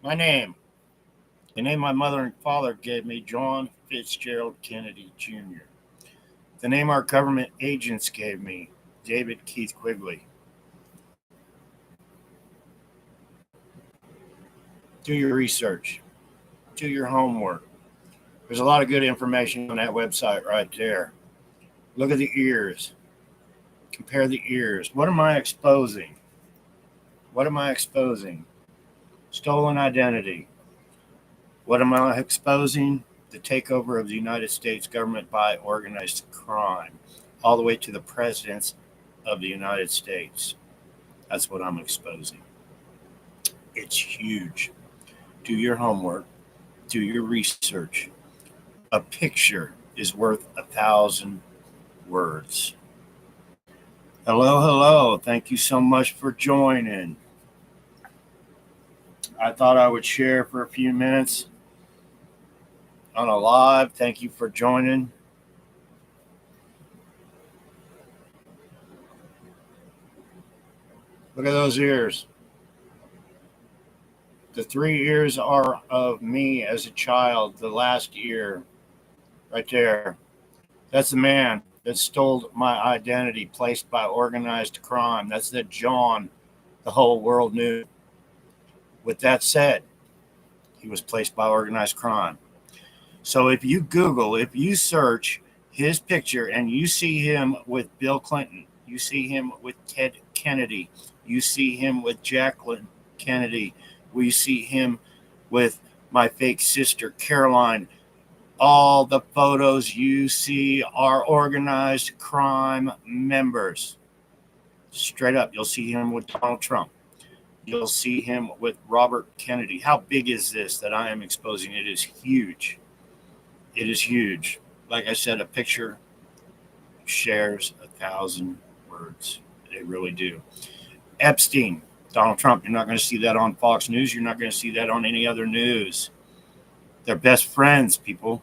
My name, the name my mother and father gave me, John Fitzgerald Kennedy Junior. The name our government agents gave me, David Keith Quigley. Do your research, do your homework. There's a lot of good information on that website right there. Look at the ears, compare the ears. What am I exposing? What am I exposing? Stolen identity. What am I exposing? The takeover of the United States government by organized crime, all the way to the presidents of the United States. That's what I'm exposing. It's huge. Do your homework, do your research. A picture is worth 1,000 words. Hello, hello. Thank you so much for joining. I thought I would share for a few minutes on a live. Thank you for joining. Look at those ears. The three ears are of me as a child. The last ear, right there. That's the man that stole my identity, placed by organized crime. That's the John the whole world knew. With that said, he was placed by organized crime. So if you Google, if you search his picture and you see him with Bill Clinton, you see him with Ted Kennedy, you see him with Jacqueline Kennedy, we see him with my fake sister Caroline. All the photos you see are organized crime members. Straight up, you'll see him with Donald Trump. You'll see him with Robert Kennedy. How big is this that I am exposing? It is huge. It is huge. Like I said, a picture shares 1,000 words. They really do. Epstein, Donald Trump, you're not going to see that on Fox News. You're not going to see that on any other news. They're best friends, people.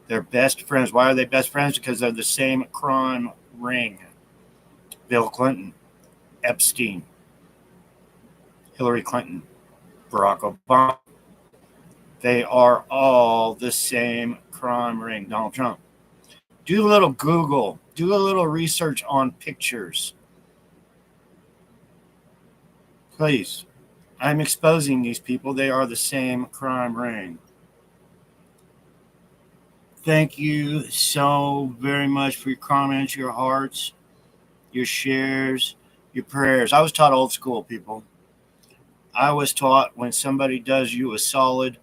They're best friends. Why are they best friends? Because they're the same crime ring. Bill Clinton, Epstein, Hillary Clinton, Barack Obama. They are all the same crime ring. Donald Trump. Do a little Google. Do a little research on pictures. Please. I'm exposing these people. They are the same crime ring. Thank you so very much for your comments, your hearts, your shares, your prayers. I was taught old school, people. I was taught when somebody does you a solid,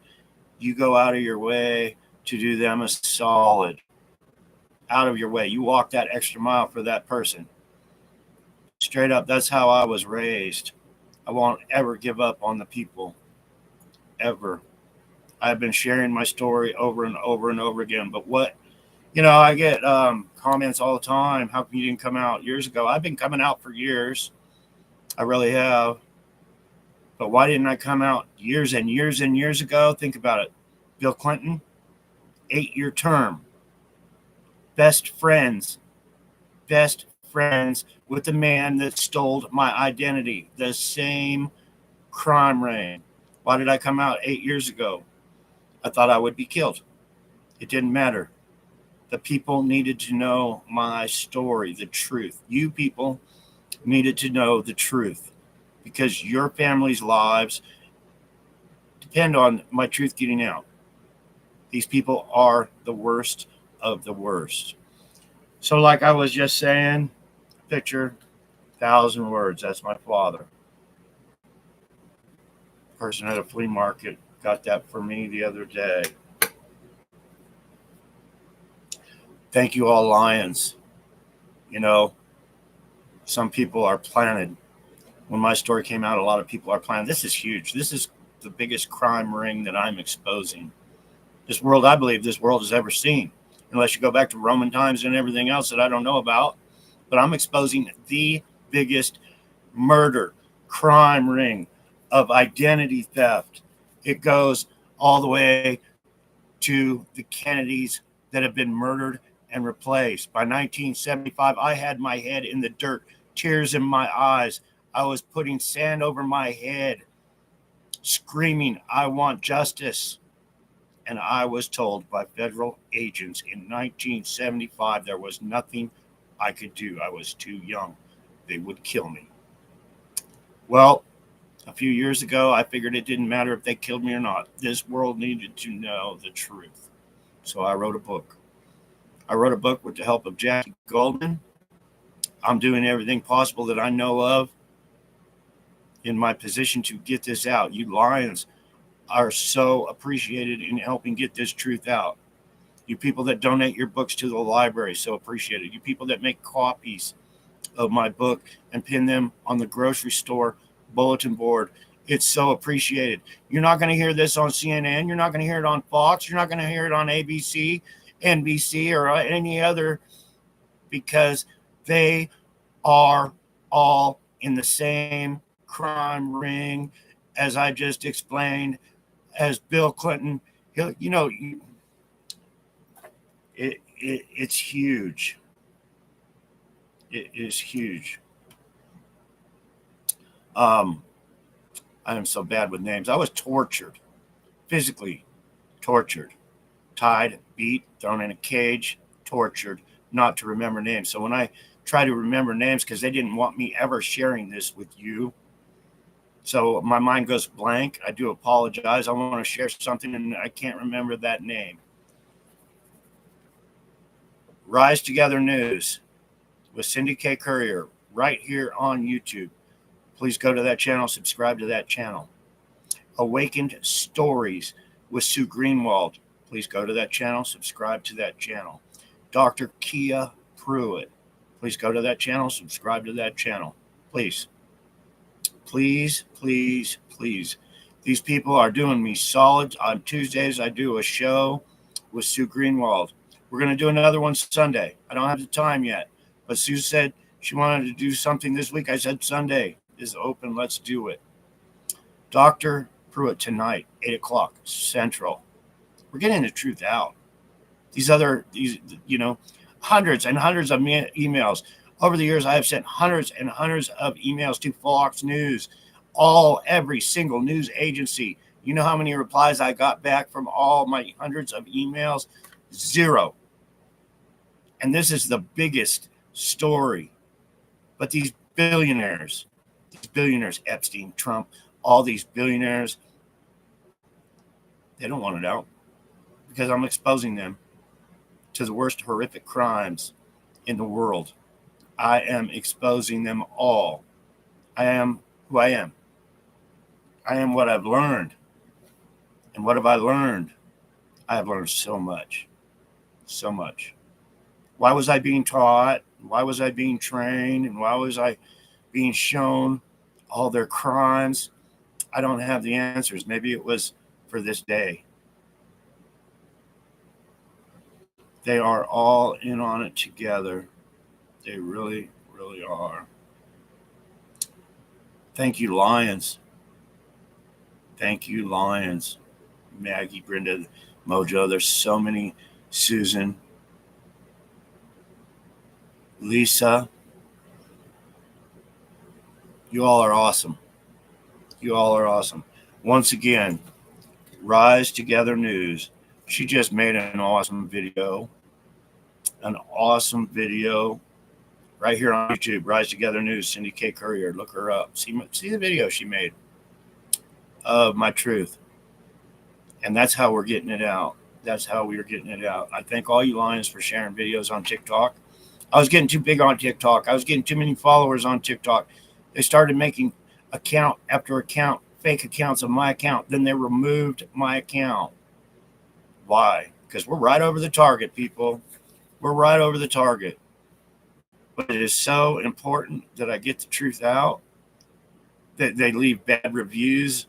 you go out of your way to do them a solid. Out of your way. You walk that extra mile for that person. Straight up, that's how I was raised. I won't ever give up on the people. Ever. I've been sharing my story over and over and over again. But I get comments all the time. How come you didn't come out years ago? I've been coming out for years. I really have. But why didn't I come out years and years and years ago? Think about it. Bill Clinton, 8-year term. Best friends with the man that stole my identity. The same crime ring. Why did I come out 8 years ago? I thought I would be killed. It didn't matter. The people needed to know my story, the truth. You people needed to know the truth because your family's lives depend on my truth getting out. These people are the worst of the worst. So, like I was just saying, picture, 1,000 words. That's my father. Person at a flea market got that for me the other day. Thank you, all lions. You know, some people are planted. When my story came out, a lot of people are planted. This is huge. This is the biggest crime ring that I'm exposing. This world, I believe, this world has ever seen, unless you go back to Roman times and everything else that I don't know about. But I'm exposing the biggest murder, crime ring of identity theft. It goes all the way to the Kennedys that have been murdered and replaced. By 1975, I had my head in the dirt, tears in my eyes. I was putting sand over my head screaming, "I want justice." And I was told by federal agents in 1975 there was nothing I could do. I was too young. They would kill me. Well, a few years ago, I figured it didn't matter if they killed me or not. This world needed to know the truth. So I wrote a book. I wrote a book with the help of Jackie Goldman. I'm doing everything possible that I know of in my position to get this out. You lions are so appreciated in helping get this truth out. You people that donate your books to the library, so appreciated. You people that make copies of my book and pin them on the grocery store bulletin board, it's so appreciated. You're not going to hear this on CNN. You're not going to hear it on Fox. You're not going to hear it on ABC, NBC, or any other, because they are all in the same crime ring, as I just explained, as Bill Clinton. It's huge. It is huge. I am so bad with names. I was tortured, physically tortured, tied, beat, thrown in a cage, tortured, not to remember names. So when I try to remember names, because they didn't want me ever sharing this with you, so my mind goes blank. I do apologize. I want to share something and I can't remember that name. Rise Together News with Cindy K. Courier right here on YouTube. Please go to that channel, subscribe to that channel. Awakened Stories with Sue Greenwald. Please go to that channel, subscribe to that channel. Dr. Kia Pruitt. Please go to that channel, subscribe to that channel. Please. Please, please, please. These people are doing me solid. On Tuesdays, I do a show with Sue Greenwald. We're going to do another one Sunday. I don't have the time yet, but Sue said she wanted to do something this week. I said Sunday is open. Let's do it. Dr. Pruitt tonight, 8 o'clock Central. We're getting the truth out. These hundreds and hundreds of emails. Over the years, I have sent hundreds and hundreds of emails to Fox News, every single news agency. You know how many replies I got back from all my hundreds of emails? 0. And this is the biggest story. But these billionaires, Epstein, Trump, all these billionaires, they don't want it out because I'm exposing them to the worst horrific crimes in the world. I am exposing them all. I am who I am. I am what I've learned. And what have I learned? I have learned so much. So much. Why was I being taught? Why was I being trained? And why was I being shown all their crimes? I don't have the answers. Maybe it was for this day. They are all in on it together. They really, really are. Thank you, Lions. Thank you, Lions. Maggie, Brenda, Mojo. There's so many. Susan. Lisa. You all are awesome. You all are awesome. Once again, Rise Together News. She just made an awesome video. An awesome video. Right here on YouTube, Rise Together News, Cindy K. Courier. Look her up. See the video she made of my truth. And that's how we're getting it out. That's how we are getting it out. I thank all you lions for sharing videos on TikTok. I was getting too big on TikTok. I was getting too many followers on TikTok. They started making account after account, fake accounts of my account. Then they removed my account. Why? Because we're right over the target, people. We're right over the target. But it is so important that I get the truth out. That they leave bad reviews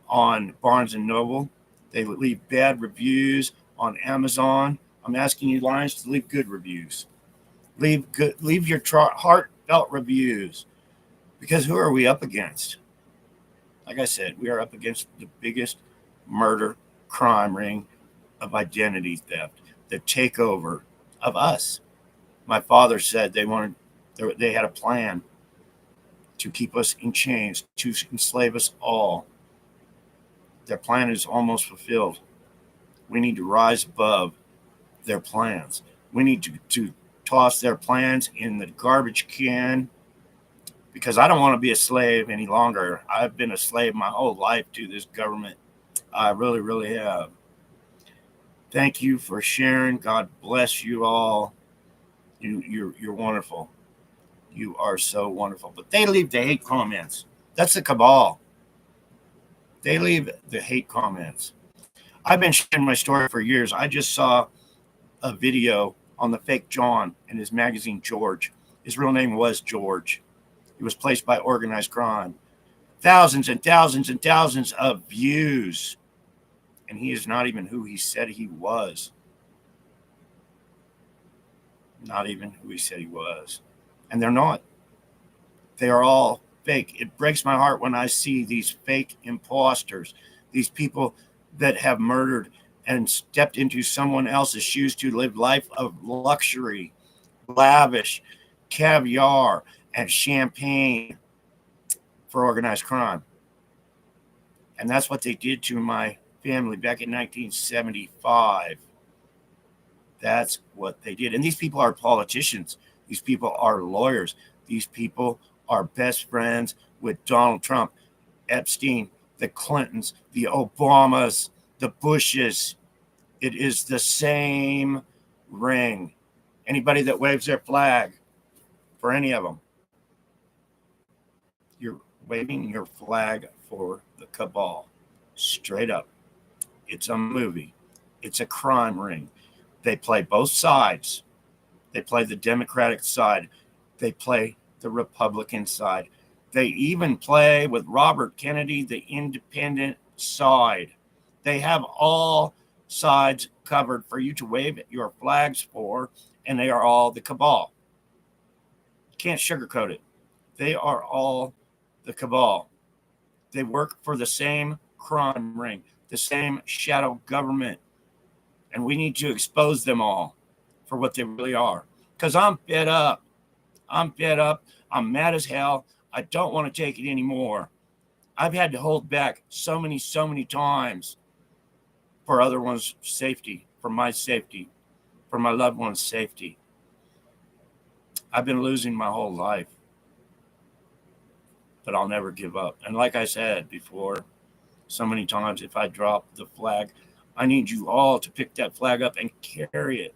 on Barnes & Noble. They leave bad reviews on Amazon. I'm asking you, Lions, to leave good reviews. Leave your heartfelt reviews. Because who are we up against? Like I said, we are up against the biggest murder crime ring of identity theft, the takeover of us. My father said they had a plan to keep us in chains, to enslave us all. Their plan is almost fulfilled. We need to rise above their plans. We need to toss their plans in the garbage can because I don't want to be a slave any longer. I've been a slave my whole life to this government. I really, really have. Thank you for sharing. God bless you all. You're wonderful. You are so wonderful. But they leave the hate comments. That's the cabal. They leave the hate comments. I've been sharing my story for years. I just saw a video on the fake John in his magazine, George. His real name was George. He was placed by organized crime. Thousands and thousands and thousands of views. And he is not even who he said he was. Not even who he said he was. And they're not. They are all fake. It breaks my heart when I see these fake imposters, these people that have murdered and stepped into someone else's shoes to live life of luxury, lavish, caviar, and champagne for organized crime. And that's what they did to my family back in 1975. That's what they did. And these people are politicians. These people are lawyers. These people are best friends with Donald Trump, Epstein, the Clintons, the Obamas, the Bushes. It is the same ring. Anybody that waves their flag for any of them, you're waving your flag for the cabal. Straight up. It's a movie. It's a crime ring. They play both sides. They play the Democratic side. They play the Republican side. They even play with Robert Kennedy, the independent side. They have all sides covered for you to wave your flags for, and they are all the cabal. Can't sugarcoat it. They are all the cabal. They work for the same crime ring, the same shadow government. And we need to expose them all for what they really are. Because I'm fed up. I'm fed up. I'm mad as hell. I don't want to take it anymore. I've had to hold back so many times for other ones' safety, for my safety, for my loved ones' safety. I've been losing my whole life. But I'll never give up. And like I said before, so many times, if I drop the flag, I need you all to pick that flag up and carry it.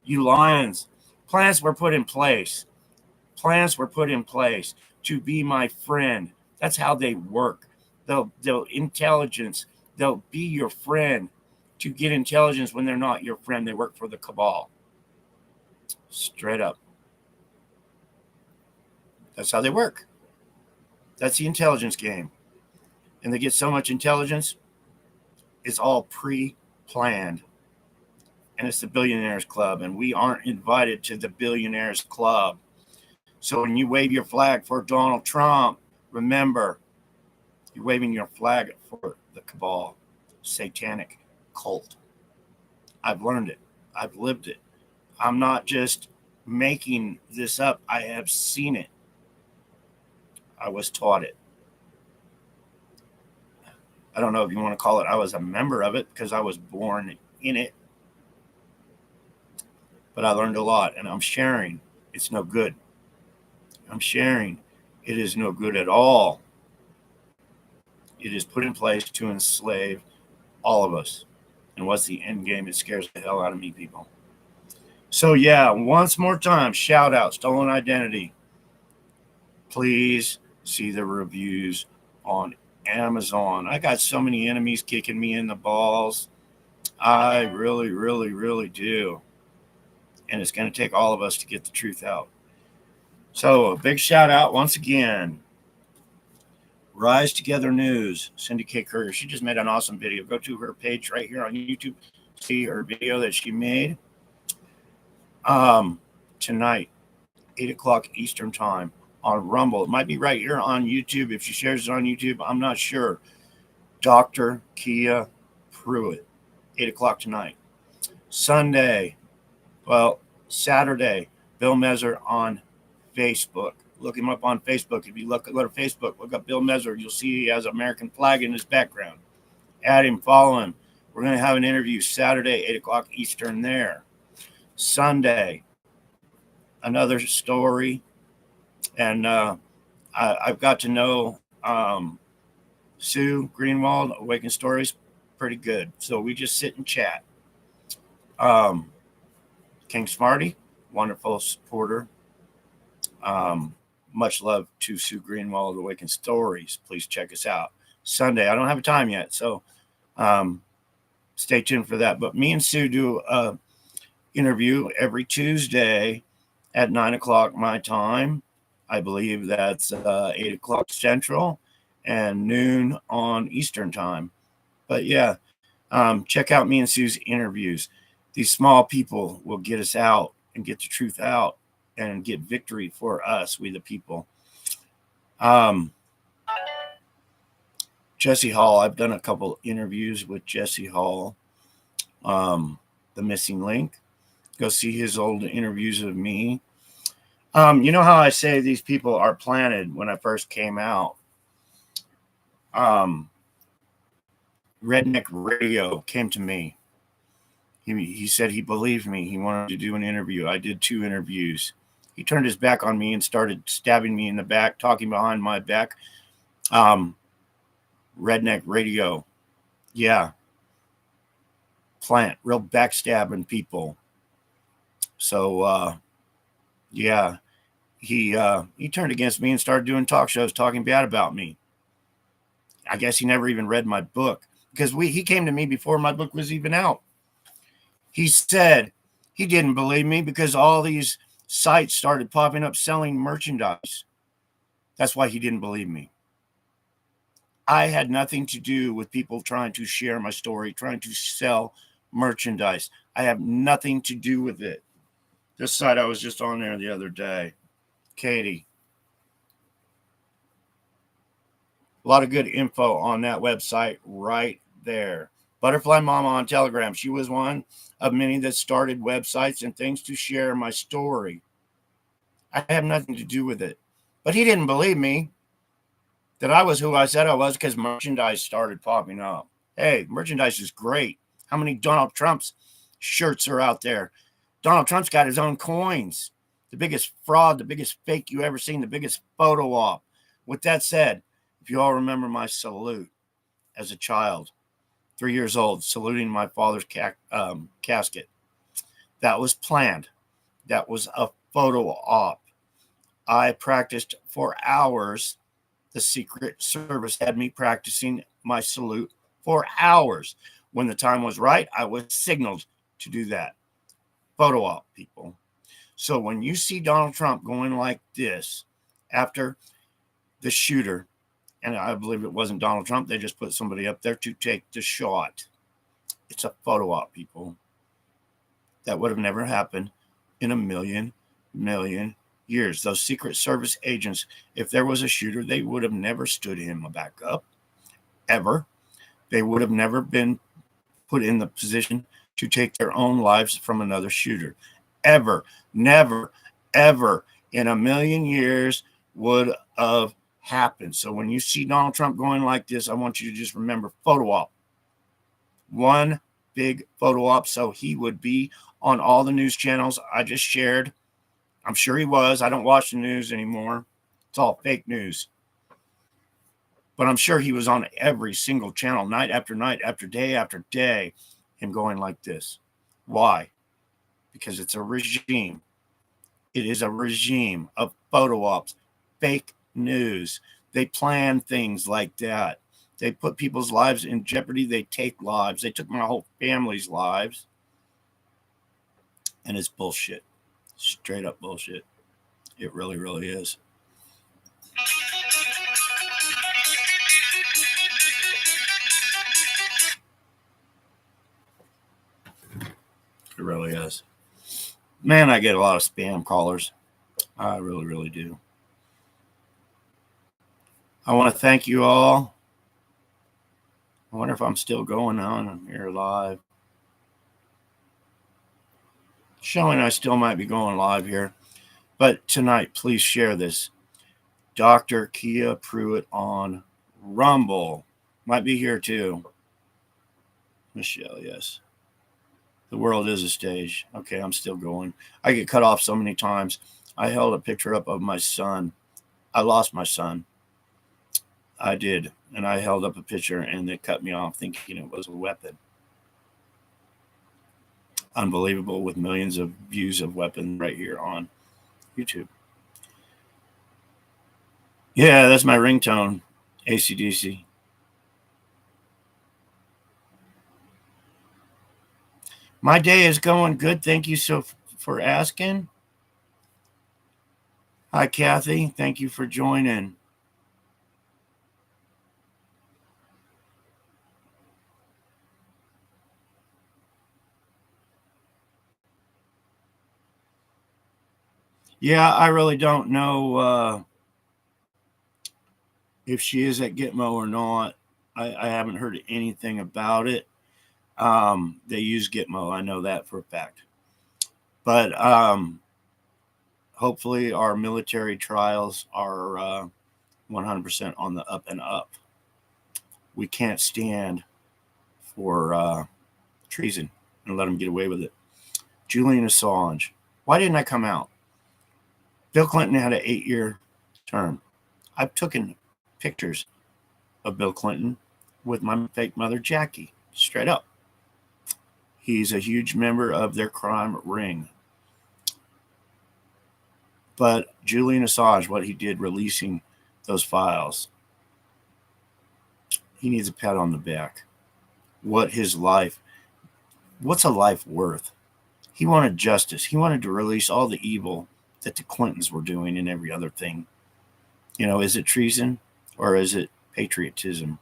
You lions, plans were put in place. Plans were put in place to be my friend. That's how they work. They'll intelligence. They'll be your friend to get intelligence when they're not your friend. They work for the cabal. Straight up. That's how they work. That's the intelligence game. And they get so much intelligence, it's all pre-planned. And it's the Billionaires Club, and we aren't invited to the Billionaires Club. So when you wave your flag for Donald Trump, remember, you're waving your flag for the cabal, satanic cult. I've learned it. I've lived it. I'm not just making this up. I have seen it. I was taught it. I don't know if you want to call it, I was a member of it because I was born in it. But I learned a lot, and I'm sharing. It's no good. I'm sharing. It is no good at all. It is put in place to enslave all of us. And what's the end game? It scares the hell out of me, people. So yeah, once more time, shout out, Stolen Identity. Please see the reviews on Amazon. I got so many enemies kicking me in the balls. I really, really, really do. And it's going to take all of us to get the truth out. So a big shout out once again. Rise Together News, Cindy K. Courier. She just made an awesome video. Go to her page right here on YouTube. See her video that she made. Tonight, 8 o'clock Eastern time on Rumble. It might be right here on YouTube. If she shares it on YouTube, I'm not sure. Dr. Kia Pruitt, 8 o'clock tonight. Saturday, Bill Messer on Facebook. Look him up on Facebook. If you go to Facebook, look up Bill Messer, you'll see he has an American flag in his background. Add him, follow him. We're going to have an interview Saturday, 8 o'clock Eastern there. Sunday, another story. And I've got to know Sue Greenwald, Awaken Stories, pretty good. So we just sit and chat. Um, King Smarty, wonderful supporter. Much love to Sue Greenwald, Awaken Stories. Please check us out. Sunday, I don't have a time yet, so stay tuned for that. But me and Sue do a interview every Tuesday at 9 o'clock my time. I believe that's 8 o'clock Central and noon on Eastern time. But yeah, check out me and Sue's interviews. These small people will get us out and get the truth out and get victory for us, we the people. Jesse Hall, I've done a couple interviews with Jesse Hall, the missing link. Go see his old interviews of me. You know how I say these people are planted when I first came out? Redneck Radio came to me. He said he believed me. He wanted to do an interview. I did 2 interviews. He turned his back on me and started stabbing me in the back, talking behind my back. Redneck Radio. Yeah. Plant. Real backstabbing people. So, yeah. He turned against me and started doing talk shows talking bad about me. I guess he never even read my book because he came to me before my book was even out. He said he didn't believe me because all these sites started popping up selling merchandise. That's why he didn't believe me. I had nothing to do with people trying to share my story, trying to sell merchandise. I have nothing to do with it. This site I was just on there the other day. Katie. A lot of good info on that website right there. Butterfly Mama on Telegram. She was one of many that started websites and things to share my story. I have nothing to do with it. But he didn't believe me that I was who I said I was because merchandise started popping up. Hey, merchandise is great. How many Donald Trump's shirts are out there? Donald Trump's got his own coins. The biggest fraud, the biggest fake you ever seen, the biggest photo op. With that said, if you all remember my salute as a child, 3 years old, saluting my father's casket, that was planned. That was a photo op. I practiced for hours. The Secret Service had me practicing my salute for hours. When the time was right, I was signaled to do that. Photo op, people. So when you see Donald Trump going like this after the shooter, and I believe it wasn't Donald Trump, they just put somebody up there to take the shot. It's a photo op, people. That would have never happened in a million years. Those Secret Service agents, if there was a shooter, they would have never stood him back up, ever. They would have never been put in the position to take their own lives from another shooter. Ever, never, ever in a million years would have happened. So when you see Donald Trump going like this, I want you to just remember photo op. One big photo op, so he would be on all the news channels I just shared. I'm sure he was. I don't watch the news anymore. It's all fake news. But I'm sure he was on every single channel, night after night, after day, him going like this. Why? Because it's a regime. It is a regime of photo ops, fake news. They plan things like that. They put people's lives in jeopardy. They take lives. They took my whole family's lives. And it's bullshit. Straight up bullshit. It really, really is. It really is. Man, I get a lot of spam callers. I really, really do. I want to thank you all. I wonder if I'm still going on. I'm here live. Showing I still might be going live here. But tonight, please share this. Dr. Kia Pruitt on Rumble. Might be here too. Michelle, yes. The world is a stage. Okay, I'm still going. I get cut off so many times. I held a picture up of my son. I lost my son. I did. And I held up a picture and they cut me off thinking it was a weapon. Unbelievable, with millions of views of weapons right here on YouTube. Yeah, that's my ringtone. AC/DC. My day is going good. Thank you for asking. Hi, Kathy. Thank you for joining. Yeah, I really don't know if she is at Gitmo or not. I haven't heard anything about it. They use Gitmo. I know that for a fact. But hopefully, our military trials are 100% on the up and up. We can't stand for treason and let them get away with it. Julian Assange. Why didn't I come out? Bill Clinton had an 8-year term. I've taken pictures of Bill Clinton with my fake mother, Jackie, straight up. He's a huge member of their crime ring. But Julian Assange, what he did releasing those files, he needs a pat on the back. What's a life worth? He wanted justice. He wanted to release all the evil that the Clintons were doing and every other thing. Is it treason or is it patriotism?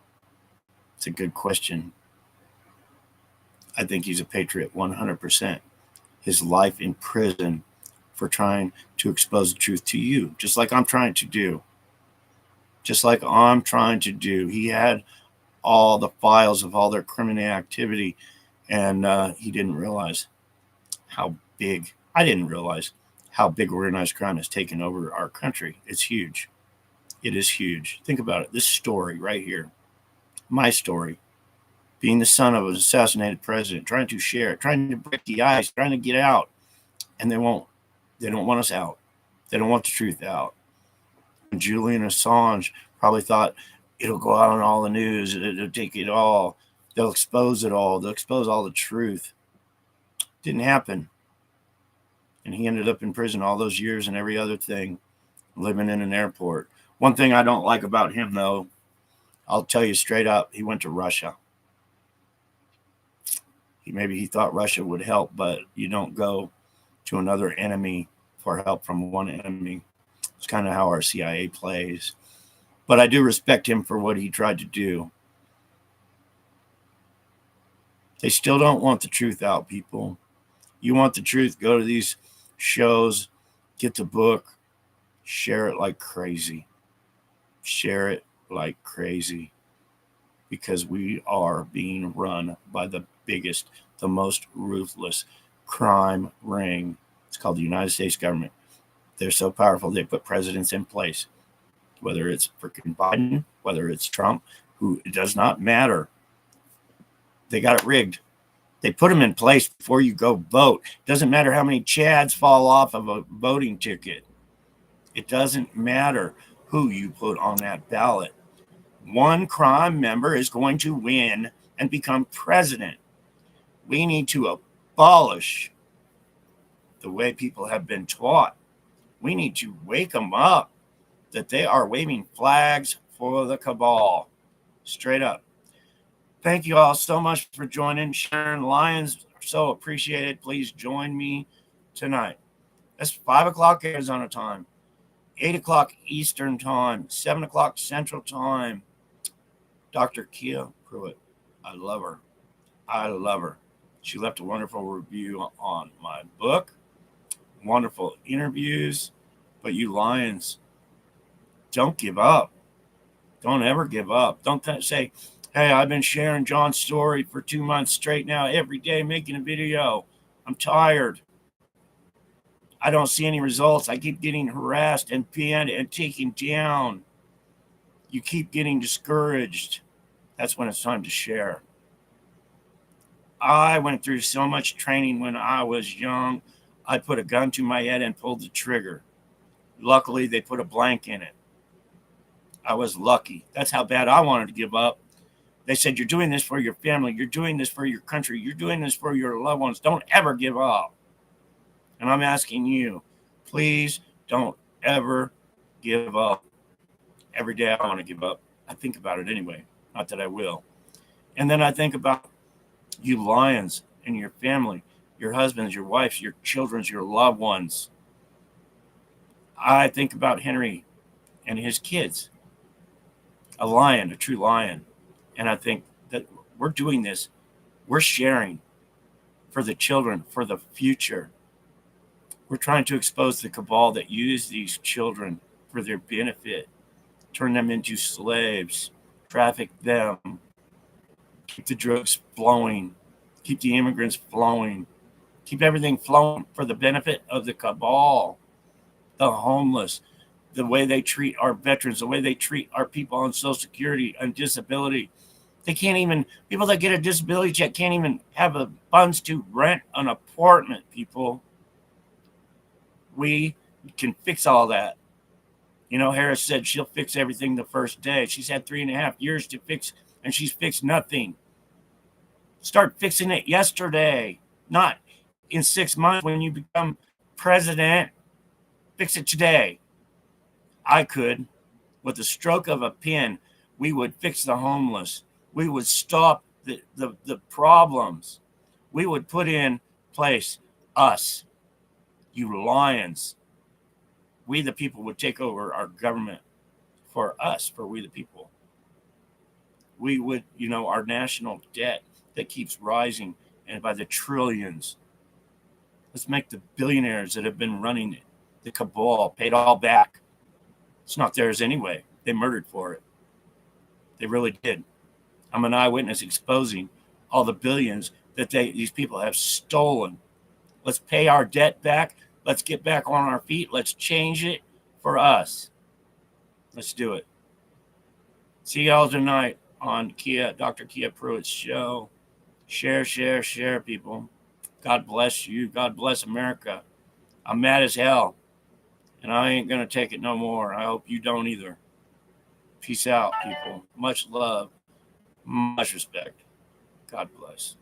It's a good question. I think he's a patriot 100%. His life in prison for trying to expose the truth to you, just like I'm trying to do. He had all the files of all their criminal activity, and he didn't realize how big. I didn't realize how big organized crime has taken over our country. It's huge. It is huge. Think about it. This story right here, my story, being the son of an assassinated president, trying to share it, trying to break the ice, trying to get out, and they won't. They don't want us out. They don't want the truth out. And Julian Assange probably thought it'll go out on all the news. It'll take it all. They'll expose it all. They'll expose all the truth. Didn't happen. And he ended up in prison all those years and every other thing, living in an airport. One thing I don't like about him, though, I'll tell you straight up, he went to Russia. Maybe he thought Russia would help, but you don't go to another enemy for help from one enemy. It's kind of how our CIA plays. But I do respect him for what he tried to do. They still don't want the truth out, people. You want the truth, go to these shows, get the book, share it like crazy. Share it like crazy. Because we are being run by the biggest, the most ruthless crime ring. It's called the United States government. They're so powerful, they put presidents in place. Whether it's freaking Biden, whether it's Trump, who it does not matter. They got it rigged. They put them in place before you go vote. It doesn't matter how many Chads fall off of a voting ticket. It doesn't matter who you put on that ballot. One crime member is going to win and become president. We need to abolish the way people have been taught. We need to wake them up that they are waving flags for the cabal. Straight up. Thank you all so much for joining. Sharon Lyons, so appreciated. Please join me tonight. That's 5 o'clock Arizona time, 8 o'clock Eastern time, 7 o'clock Central time. Dr. Kia Pruitt. I love her. I love her. She left a wonderful review on my book. Wonderful interviews. But you Lions, don't give up. Don't ever give up. Don't say, hey, I've been sharing John's story for 2 months straight now, every day making a video. I'm tired. I don't see any results. I keep getting harassed and pinned and taken down. You keep getting discouraged. That's when it's time to share. I went through so much training when I was young. I put a gun to my head and pulled the trigger. Luckily, they put a blank in it. I was lucky. That's how bad I wanted to give up. They said, "You're doing this for your family. You're doing this for your country. You're doing this for your loved ones. Don't ever give up." And I'm asking you, please don't ever give up. Every day I want to give up. I think about it anyway. Not that I will. And then I think about you lions and your family, your husbands, your wives, your children, your loved ones. I think about Henry and his kids, a lion, a true lion. And I think that we're doing this, we're sharing for the children, for the future. We're trying to expose the cabal that use these children for their benefit, turn them into slaves, traffic them, keep the drugs flowing, keep the immigrants flowing, keep everything flowing for the benefit of the cabal, the homeless, the way they treat our veterans, the way they treat our people on Social Security and disability. They can't even, people that get a disability check can't even have the funds to rent an apartment, people. We can fix all that. You know, Harris said she'll fix everything the first day. She's had 3.5 years to fix, and she's fixed nothing. Start fixing it yesterday, not in 6 months when you become president. Fix it today. I could. With the stroke of a pen, we would fix the homeless. We would stop the problems. We would put in place us, you lions. We the people would take over our government for us, for we the people. We would, our national debt that keeps rising and by the trillions. Let's make the billionaires that have been running it, the cabal, paid all back. It's not theirs anyway. They murdered for it. They really did. I'm an eyewitness exposing all the billions that these people have stolen. Let's pay our debt back. Let's get back on our feet. Let's change it for us. Let's do it. See y'all tonight on Dr. Kia Pruitt's show. Share, share, share, people. God bless you. God bless America. I'm mad as hell, and I ain't going to take it no more. I hope you don't either. Peace out, people. Much love, much respect. God bless.